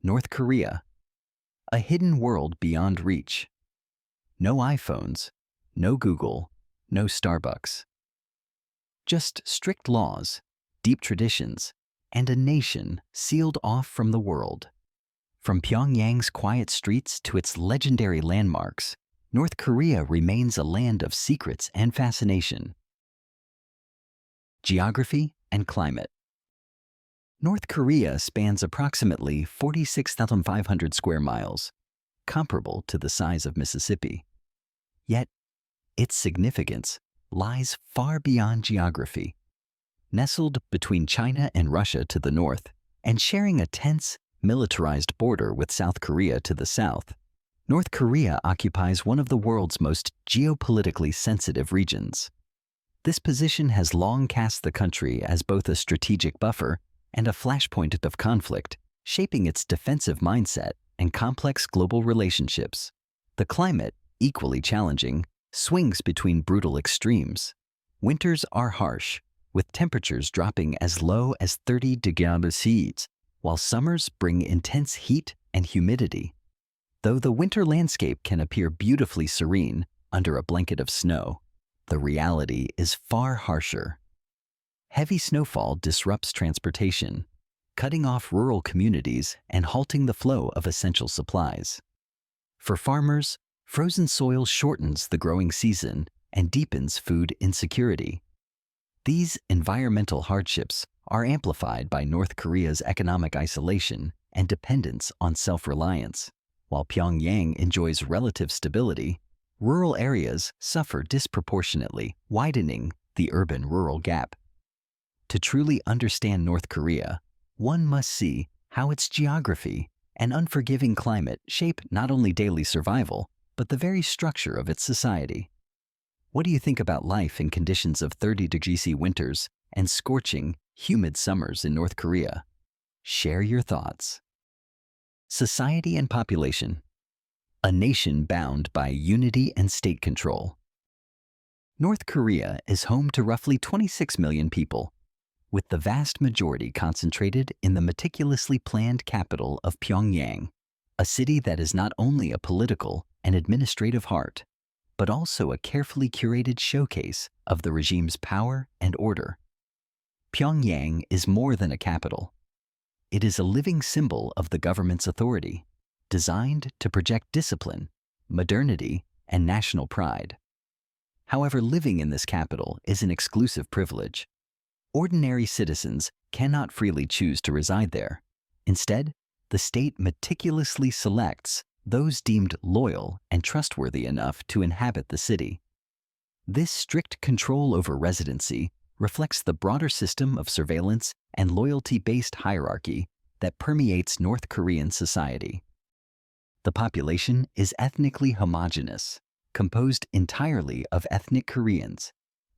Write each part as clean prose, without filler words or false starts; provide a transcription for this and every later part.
North Korea, a hidden world beyond reach. No iPhones, no Google, no Starbucks. Just strict laws, deep traditions, and a nation sealed off from the world. From Pyongyang's quiet streets to its legendary landmarks, North Korea remains a land of secrets and fascination. Geography and climate. North Korea spans approximately 46,500 square miles, comparable to the size of Mississippi. Yet, its significance lies far beyond geography. Nestled between China and Russia to the north, and sharing a tense, militarized border with South Korea to the south, North Korea occupies one of the world's most geopolitically sensitive regions. This position has long cast the country as both a strategic buffer and a flashpoint of conflict, shaping its defensive mindset and complex global relationships. The climate, equally challenging, swings between brutal extremes. Winters are harsh, with temperatures dropping as low as 30 degrees Celsius, while summers bring intense heat and humidity. Though the winter landscape can appear beautifully serene under a blanket of snow, the reality is far harsher. Heavy snowfall disrupts transportation, cutting off rural communities and halting the flow of essential supplies. For farmers, frozen soil shortens the growing season and deepens food insecurity. These environmental hardships are amplified by North Korea's economic isolation and dependence on self-reliance. While Pyongyang enjoys relative stability, rural areas suffer disproportionately, widening the urban-rural gap. To truly understand North Korea, one must see how its geography and unforgiving climate shape not only daily survival, but the very structure of its society. What do you think about life in conditions of 30-degree winters and scorching, humid summers in North Korea? Share your thoughts. Society and population. A nation bound by unity and state control. North Korea is home to roughly 26 million people, with the vast majority concentrated in the meticulously planned capital of Pyongyang, a city that is not only a political and administrative heart, but also a carefully curated showcase of the regime's power and order. Pyongyang is more than a capital. It is a living symbol of the government's authority, designed to project discipline, modernity, and national pride. However, living in this capital is an exclusive privilege. Ordinary citizens cannot freely choose to reside there. Instead, the state meticulously selects those deemed loyal and trustworthy enough to inhabit the city. This strict control over residency reflects the broader system of surveillance and loyalty-based hierarchy that permeates North Korean society. The population is ethnically homogeneous, composed entirely of ethnic Koreans.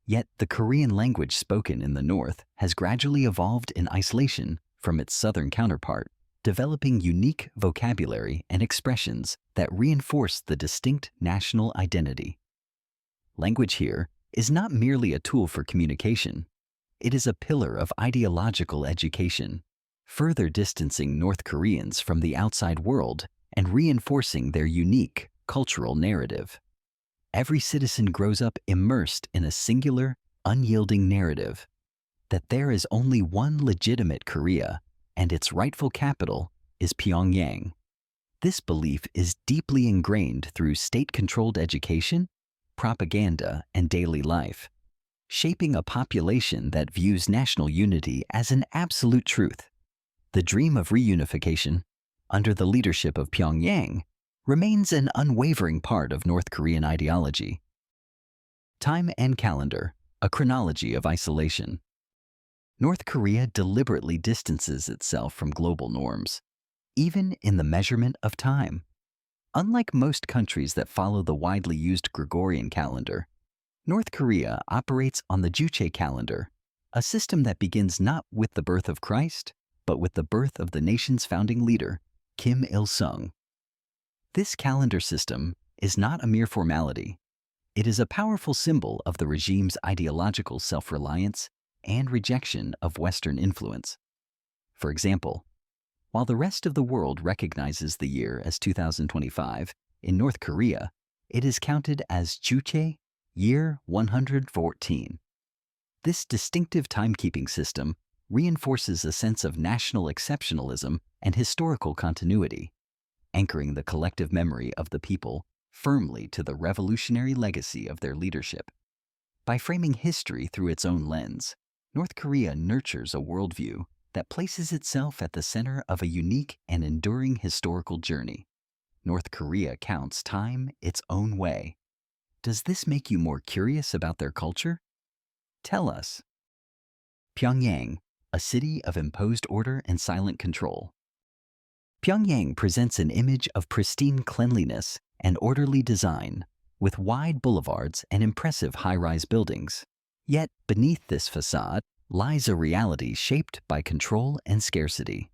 Yet the Korean language spoken in the north has gradually evolved in isolation from its southern counterpart, developing unique vocabulary and expressions that reinforce the distinct national identity. Language here is not merely a tool for communication. It is a pillar of ideological education, further distancing North Koreans from the outside world and reinforcing their unique cultural narrative. Every citizen grows up immersed in a singular, unyielding narrative that there is only one legitimate Korea and its rightful capital is Pyongyang. This belief is deeply ingrained through state-controlled education, propaganda, and daily life, shaping a population that views national unity as an absolute truth. The dream of reunification, under the leadership of Pyongyang, remains an unwavering part of North Korean ideology. Time and calendar, a chronology of isolation. North Korea deliberately distances itself from global norms, even in the measurement of time. Unlike most countries that follow the widely used Gregorian calendar, North Korea operates on the Juche calendar, a system that begins not with the birth of Christ, but with the birth of the nation's founding leader, Kim Il-sung. This calendar system is not a mere formality. It is a powerful symbol of the regime's ideological self-reliance and rejection of Western influence. For example, While the rest of the world recognizes the year as 2025, in North Korea, it is counted as Juche, year 114. This distinctive timekeeping system reinforces a sense of national exceptionalism and historical continuity, anchoring the collective memory of the people firmly to the revolutionary legacy of their leadership. By framing history through its own lens, North Korea nurtures a worldview that places itself at the center of a unique and enduring historical journey. North Korea counts time its own way. Does this make you more curious about their culture? Tell us. Pyongyang, a city of imposed order and silent control. Pyongyang presents an image of pristine cleanliness and orderly design, with wide boulevards and impressive high-rise buildings. Yet beneath this facade lies a reality shaped by control and scarcity.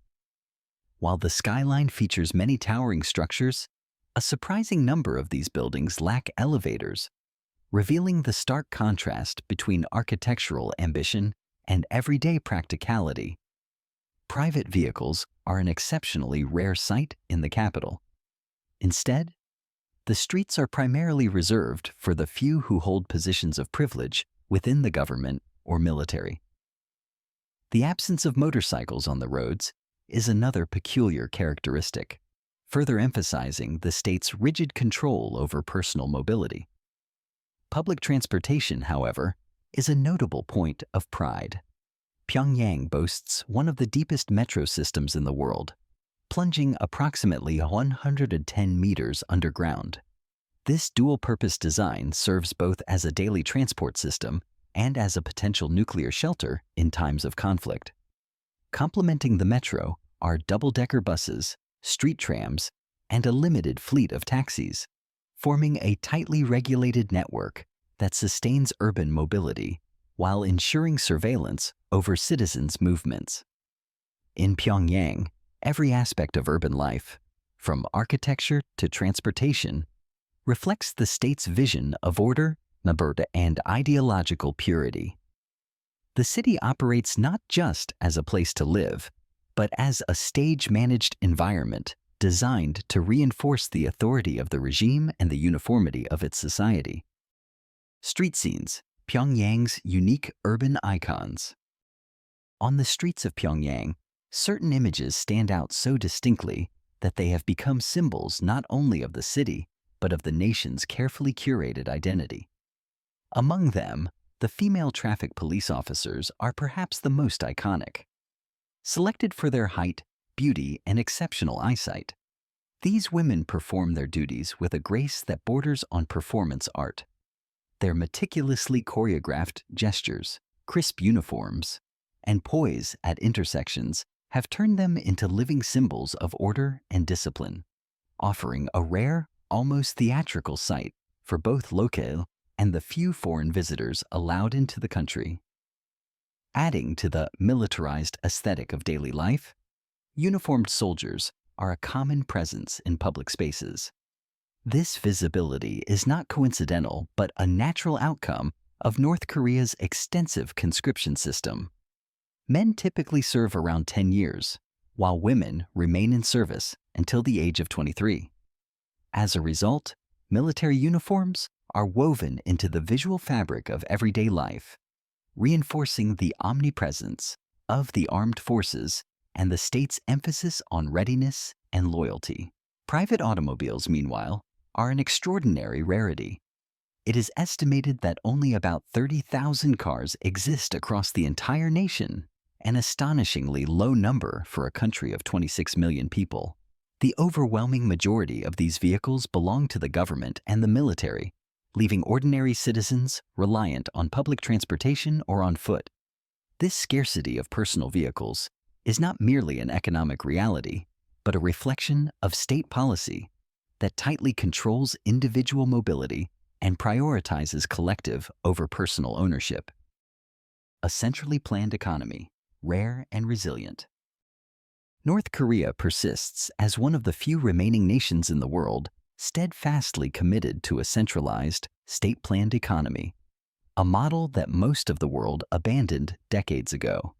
While the skyline features many towering structures, a surprising number of these buildings lack elevators, revealing the stark contrast between architectural ambition and everyday practicality. Private vehicles are an exceptionally rare sight in the capital. Instead, the streets are primarily reserved for the few who hold positions of privilege within the government or military. The absence of motorcycles on the roads is another peculiar characteristic, further emphasizing the state's rigid control over personal mobility. Public transportation, however, is a notable point of pride. Pyongyang boasts one of the deepest metro systems in the world, plunging approximately 110 meters underground. This dual-purpose design serves both as a daily transport system and as a potential nuclear shelter in times of conflict. Complementing the metro are double-decker buses, street trams, and a limited fleet of taxis, forming a tightly regulated network that sustains urban mobility while ensuring surveillance over citizens' movements. In Pyongyang, every aspect of urban life, from architecture to transportation, reflects the state's vision of order, and ideological purity. The city operates not just as a place to live, but as a stage-managed environment designed to reinforce the authority of the regime and the uniformity of its society. Street scenes, Pyongyang's unique urban icons. On the streets of Pyongyang, certain images stand out so distinctly that they have become symbols not only of the city, but of the nation's carefully curated identity. Among them, the female traffic police officers are perhaps the most iconic. Selected for their height, beauty, and exceptional eyesight, these women perform their duties with a grace that borders on performance art. Their meticulously choreographed gestures, crisp uniforms, and poise at intersections have turned them into living symbols of order and discipline, offering a rare, almost theatrical sight for both local and the few foreign visitors allowed into the country. Adding to the militarized aesthetic of daily life, uniformed soldiers are a common presence in public spaces. This visibility is not coincidental but a natural outcome of North Korea's extensive conscription system. Men typically serve around 10 years, while women remain in service until the age of 23. As a result, military uniforms are woven into the visual fabric of everyday life, reinforcing the omnipresence of the armed forces and the state's emphasis on readiness and loyalty. Private automobiles, meanwhile, are an extraordinary rarity. It is estimated that only about 30,000 cars exist across the entire nation, an astonishingly low number for a country of 26 million people. The overwhelming majority of these vehicles belong to the government and the military, leaving ordinary citizens reliant on public transportation or on foot. This scarcity of personal vehicles is not merely an economic reality, but a reflection of state policy that tightly controls individual mobility and prioritizes collective over personal ownership. A centrally planned economy, rare and resilient. North Korea persists as one of the few remaining nations in the world steadfastly committed to a centralized, state-planned economy, a model that most of the world abandoned decades ago.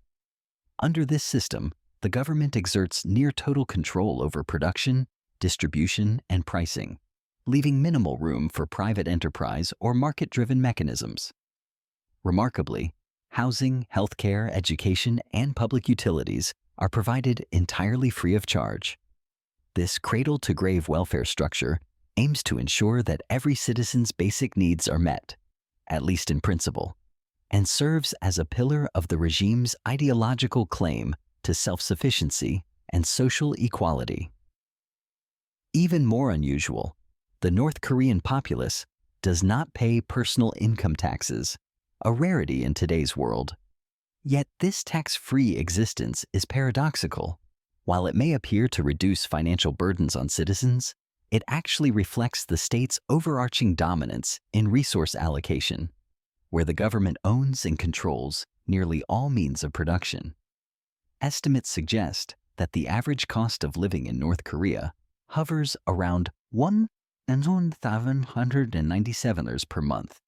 Under this system, the government exerts near-total control over production, distribution, and pricing, leaving minimal room for private enterprise or market-driven mechanisms. Remarkably, housing, healthcare, education, and public utilities are provided entirely free of charge. This cradle-to-grave welfare structure aims to ensure that every citizen's basic needs are met, at least in principle, and serves as a pillar of the regime's ideological claim to self-sufficiency and social equality. Even more unusual, the North Korean populace does not pay personal income taxes, a rarity in today's world. Yet this tax-free existence is paradoxical. While it may appear to reduce financial burdens on citizens, it actually reflects the state's overarching dominance in resource allocation, where the government owns and controls nearly all means of production. Estimates suggest that the average cost of living in North Korea hovers around $1,797 per month,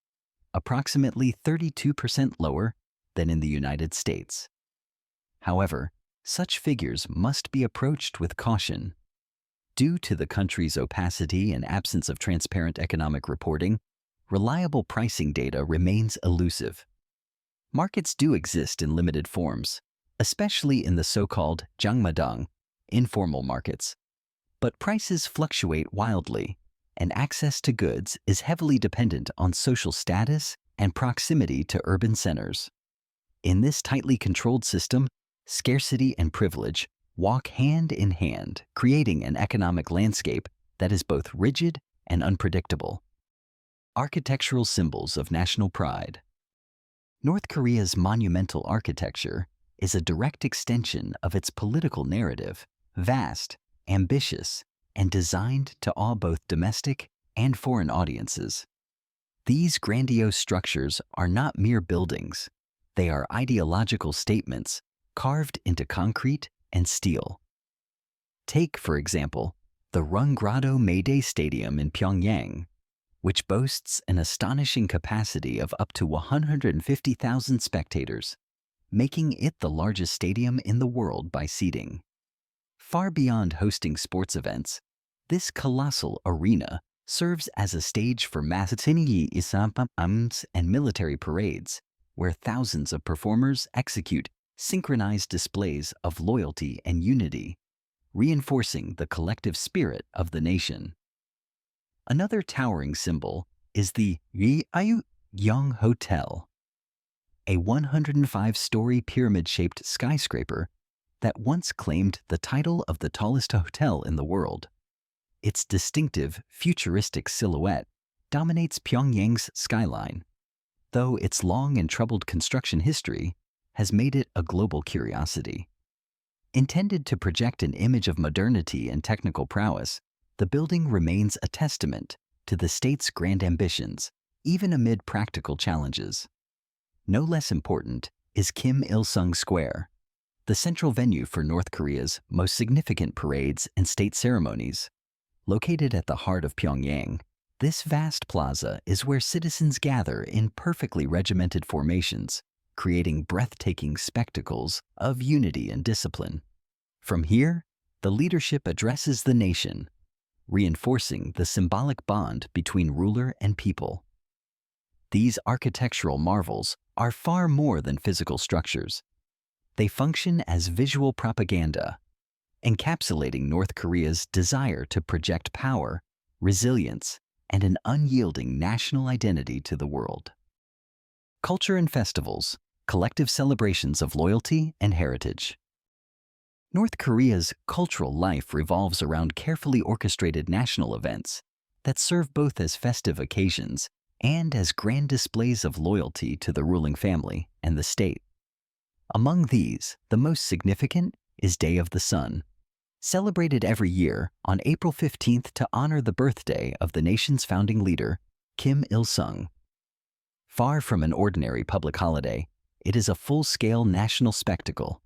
approximately 32% lower than in the United States. However, such figures must be approached with caution. Due to the country's opacity and absence of transparent economic reporting, reliable pricing data remains elusive. Markets do exist in limited forms, especially in the so-called jangmadang, informal markets. But prices fluctuate wildly, and access to goods is heavily dependent on social status and proximity to urban centers. In this tightly controlled system, scarcity and privilege walk hand in hand, creating an economic landscape that is both rigid and unpredictable. Architectural symbols of national pride. North Korea's monumental architecture is a direct extension of its political narrative, vast, ambitious, and designed to awe both domestic and foreign audiences. These grandiose structures are not mere buildings. They are ideological statements carved into concrete and steel. Take, for example, the Rungrado Mayday Stadium in Pyongyang, which boasts an astonishing capacity of up to 150,000 spectators, making it the largest stadium in the world by seating. Far beyond hosting sports events, this colossal arena serves as a stage for mass and military parades, where thousands of performers execute synchronized displays of loyalty and unity, reinforcing the collective spirit of the nation. Another towering symbol is the Pyongyang Hotel, a 105-story pyramid-shaped skyscraper that once claimed the title of the tallest hotel in the world. Its distinctive, futuristic silhouette dominates Pyongyang's skyline, though its long and troubled construction history has made it a global curiosity. Intended to project an image of modernity and technical prowess, the building remains a testament to the state's grand ambitions, even amid practical challenges. No less important is Kim Il-sung Square, the central venue for North Korea's most significant parades and state ceremonies. Located at the heart of Pyongyang, this vast plaza is where citizens gather in perfectly regimented formations, creating breathtaking spectacles of unity and discipline. From here, the leadership addresses the nation, reinforcing the symbolic bond between ruler and people. These architectural marvels are far more than physical structures. They function as visual propaganda, encapsulating North Korea's desire to project power, resilience, and an unyielding national identity to the world. Culture and festivals, collective celebrations of loyalty and heritage. North Korea's cultural life revolves around carefully orchestrated national events that serve both as festive occasions and as grand displays of loyalty to the ruling family and the state. Among these, the most significant is Day of the Sun, celebrated every year on April 15th to honor the birthday of the nation's founding leader, Kim Il-sung. Far from an ordinary public holiday, it is a full-scale national spectacle.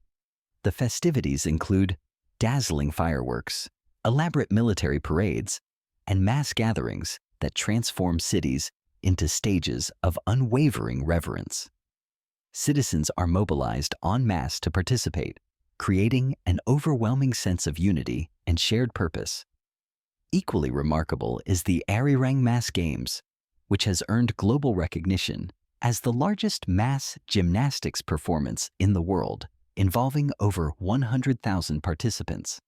The festivities include dazzling fireworks, elaborate military parades, and mass gatherings that transform cities into stages of unwavering reverence. Citizens are mobilized en masse to participate, creating an overwhelming sense of unity and shared purpose. Equally remarkable is the Arirang Mass Games, which has earned global recognition as the largest mass gymnastics performance in the world, involving over 100,000 participants.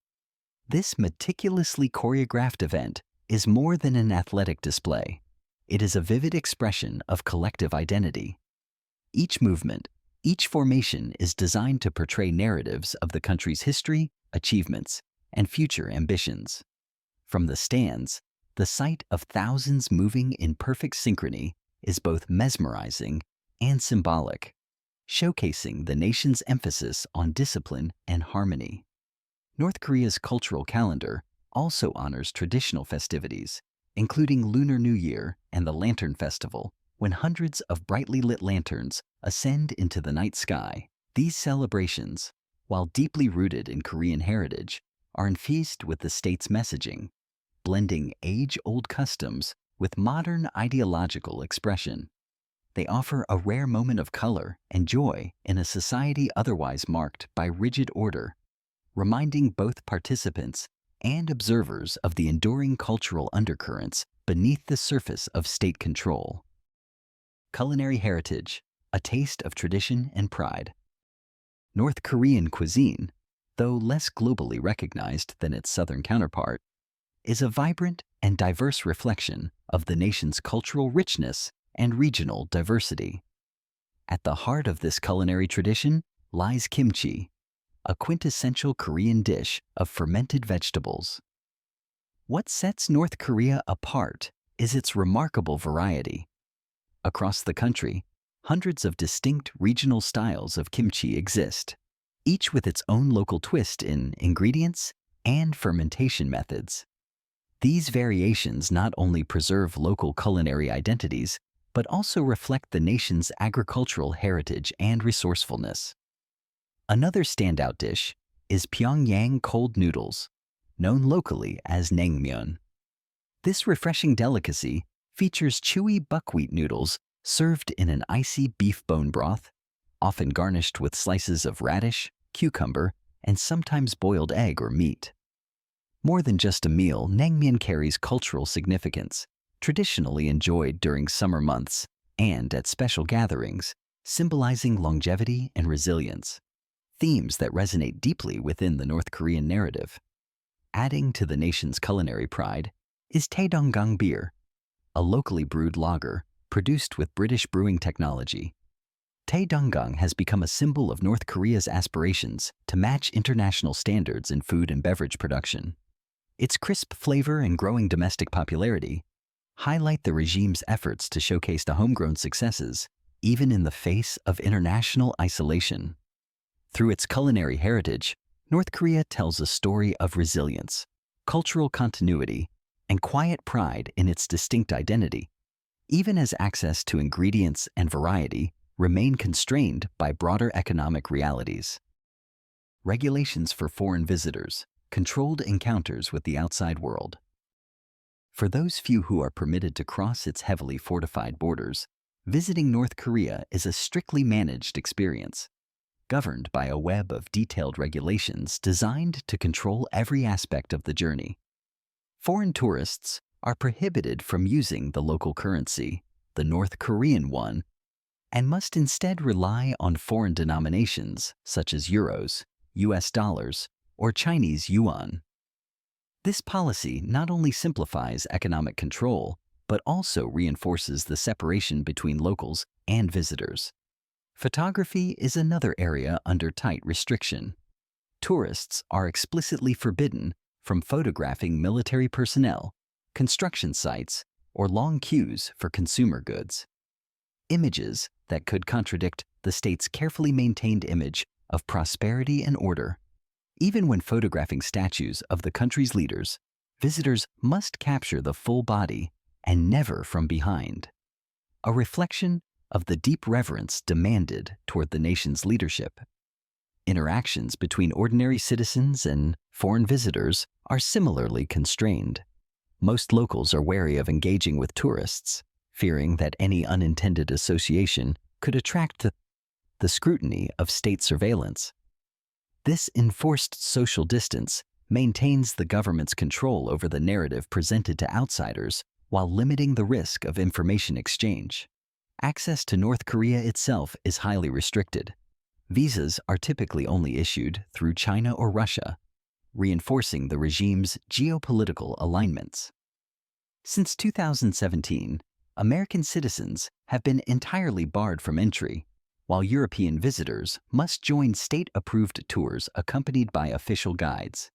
This meticulously choreographed event is more than an athletic display. It is a vivid expression of collective identity. Each movement, each formation is designed to portray narratives of the country's history, achievements, and future ambitions. From the stands, the sight of thousands moving in perfect synchrony is both mesmerizing and symbolic, showcasing the nation's emphasis on discipline and harmony. North Korea's cultural calendar also honors traditional festivities, including Lunar New Year and the Lantern Festival, when hundreds of brightly lit lanterns ascend into the night sky. These celebrations, while deeply rooted in Korean heritage, are infused with the state's messaging, blending age-old customs with modern ideological expression. They offer a rare moment of color and joy in a society otherwise marked by rigid order, reminding both participants and observers of the enduring cultural undercurrents beneath the surface of state control. Culinary heritage, a taste of tradition and pride. North Korean cuisine, though less globally recognized than its southern counterpart, is a vibrant and diverse reflection of the nation's cultural richness and regional diversity. At the heart of this culinary tradition lies kimchi, a quintessential Korean dish of fermented vegetables. What sets North Korea apart is its remarkable variety. Across the country, hundreds of distinct regional styles of kimchi exist, each with its own local twist in ingredients and fermentation methods. These variations not only preserve local culinary identities, but also reflect the nation's agricultural heritage and resourcefulness. Another standout dish is Pyongyang cold noodles, known locally as naengmyeon. This refreshing delicacy features chewy buckwheat noodles served in an icy beef bone broth, often garnished with slices of radish, cucumber, and sometimes boiled egg or meat. More than just a meal, naengmyeon carries cultural significance, traditionally enjoyed during summer months and at special gatherings, symbolizing longevity and resilience, themes that resonate deeply within the North Korean narrative. Adding to the nation's culinary pride is Taedonggang beer, a locally brewed lager produced with British brewing technology. Taedonggang has become a symbol of North Korea's aspirations to match international standards in food and beverage production. Its crisp flavor and growing domestic popularity highlight the regime's efforts to showcase the homegrown successes, even in the face of international isolation. Through its culinary heritage, North Korea tells a story of resilience, cultural continuity, and quiet pride in its distinct identity, even as access to ingredients and variety remain constrained by broader economic realities. Regulations for foreign visitors, controlled encounters with the outside world. For those few who are permitted to cross its heavily fortified borders, visiting North Korea is a strictly managed experience, governed by a web of detailed regulations designed to control every aspect of the journey. Foreign tourists are prohibited from using the local currency, the North Korean won, and must instead rely on foreign denominations such as euros, US dollars, or Chinese yuan. This policy not only simplifies economic control, but also reinforces the separation between locals and visitors. Photography is another area under tight restriction. Tourists are explicitly forbidden from photographing military personnel, construction sites, or long queues for consumer goods. Images that could contradict the state's carefully maintained image of prosperity and order. Even when photographing statues of the country's leaders, visitors must capture the full body and never from behind, a reflection of the deep reverence demanded toward the nation's leadership. Interactions between ordinary citizens and foreign visitors are similarly constrained. Most locals are wary of engaging with tourists, fearing that any unintended association could attract the scrutiny of state surveillance. This enforced social distance maintains the government's control over the narrative presented to outsiders while limiting the risk of information exchange. Access to North Korea itself is highly restricted. Visas are typically only issued through China or Russia, reinforcing the regime's geopolitical alignments. Since 2017, American citizens have been entirely barred from entry, while European visitors must join state-approved tours accompanied by official guides.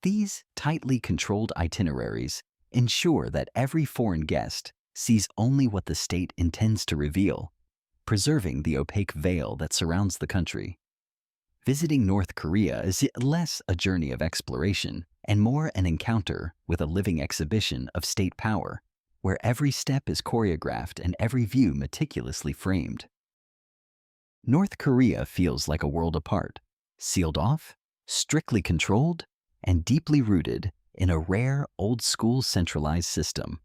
These tightly controlled itineraries ensure that every foreign guest sees only what the state intends to reveal, preserving the opaque veil that surrounds the country. Visiting North Korea is less a journey of exploration and more an encounter with a living exhibition of state power, where every step is choreographed and every view meticulously framed. North Korea feels like a world apart, sealed off, strictly controlled, and deeply rooted in a rare, old-school centralized system.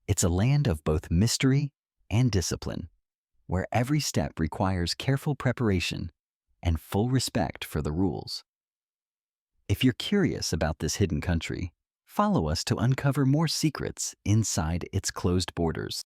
It's a land of both mystery and discipline, where every step requires careful preparation and full respect for the rules. If you're curious about this hidden country, follow us to uncover more secrets inside its closed borders.